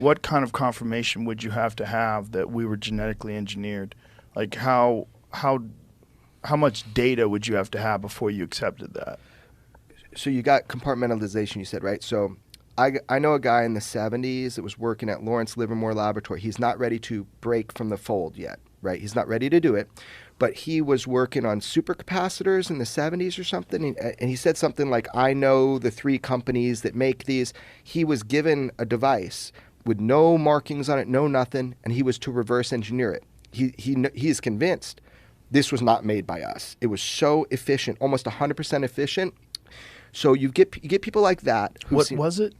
what kind of confirmation would you have to have that we were genetically engineered? Like how much data would you have to have before you accepted that? So you got compartmentalization, you said, right? So I know a guy in the 70s that was working at Lawrence Livermore Laboratory. He's not ready to break from the fold yet, right? He's not ready to do it. But he was working on supercapacitors in the 70s or something. And he said something like, I know the 3 companies that make these. He was given a device with no markings on it, no nothing, and he was to reverse engineer it. He is convinced this was not made by us. It was so efficient, almost 100% efficient. So you get people like that. What was it?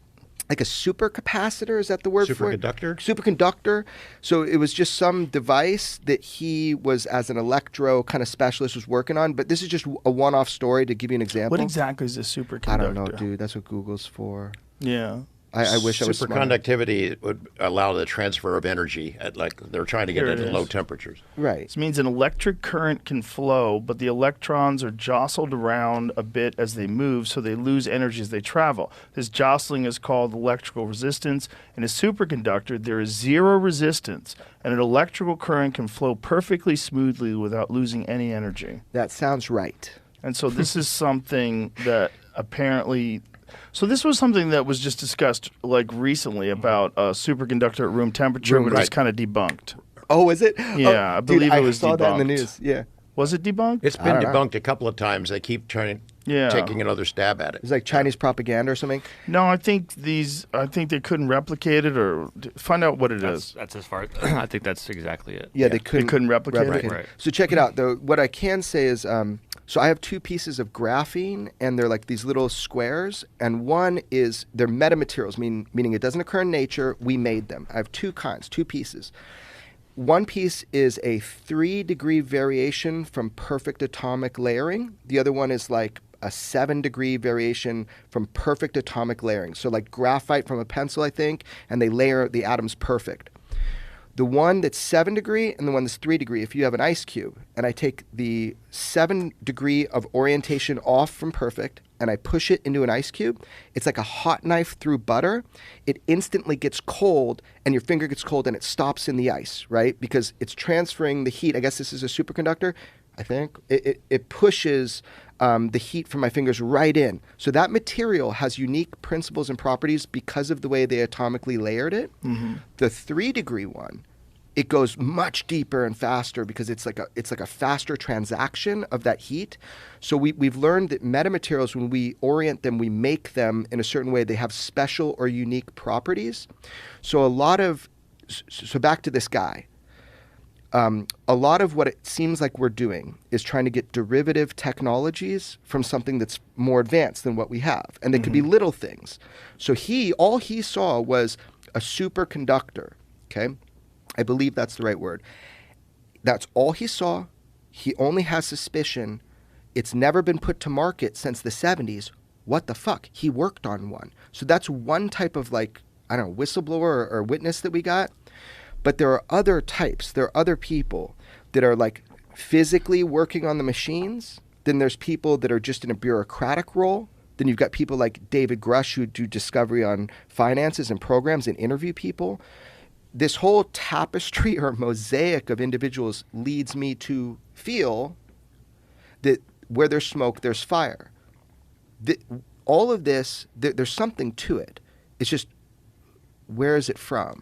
Like a supercapacitor, is that the word for it? Superconductor? Superconductor. So it was just some device that he was, as an electro kind of specialist, was working on. But this is just a one-off story to give you an example. What exactly is a superconductor? I don't know, dude. That's what Google's for. Yeah. I wish I was smart. Superconductivity would allow the transfer of energy at, like, they're trying to get it at low temperatures. Right. This means an electric current can flow, but the electrons are jostled around a bit as they move, so they lose energy as they travel. This jostling is called electrical resistance. In a superconductor, there is zero resistance, and an electrical current can flow perfectly smoothly without losing any energy. That sounds right. And so this is something that apparently... So this was something that was just discussed like recently about a superconductor at room temperature, but it's kind of debunked. Oh, is it? Yeah, oh, I believe it was debunked. I saw that in the debunked. news. Yeah. Was it debunked? It's been debunked a couple of times. They keep taking another stab at it. It's like Chinese propaganda or something. No, I think they couldn't replicate it or find out what it is. That's as far. I think that's exactly it. Yeah, they couldn't replicate it. Right. So check it out, though. What I can say is, so I have 2 pieces of graphene, and they're like these little squares. And one is they're metamaterials, meaning it doesn't occur in nature. We made them. I have 2 kinds, 2 pieces. One piece is a 3-degree variation from perfect atomic layering. The other one is like a 7-degree variation from perfect atomic layering. So like graphite from a pencil, I think, and they layer the atoms perfect. The one that's 7-degree and the one that's 3-degree, if you have an ice cube, and I take the 7-degree of orientation off from perfect and I push it into an ice cube, it's like a hot knife through butter. It instantly gets cold, and your finger gets cold, and it stops in the ice, right? Because it's transferring the heat. I guess this is a superconductor, I think. It pushes the heat from my fingers right in. So that material has unique principles and properties because of the way they atomically layered it. Mm-hmm. The 3-degree one, it goes much deeper and faster because it's like a faster transaction of that heat. So we've learned that metamaterials, when we orient them, we make them in a certain way. They have special or unique properties. So back to this guy. A lot of what it seems like we're doing is trying to get derivative technologies from something that's more advanced than what we have. And they could be little things. So all he saw was a superconductor, okay? I believe that's the right word. That's all he saw. He only has suspicion. It's never been put to market since the 70s. What the fuck? He worked on one. So that's one type of, like, I don't know, whistleblower or witness that we got. But there are other types. There are other people that are like physically working on the machines. Then there's people that are just in a bureaucratic role. Then you've got people like David Grush who do discovery on finances and programs and interview people. This whole tapestry or mosaic of individuals leads me to feel that where there's smoke, there's fire. All of this, there's something to it. It's just, where is it from?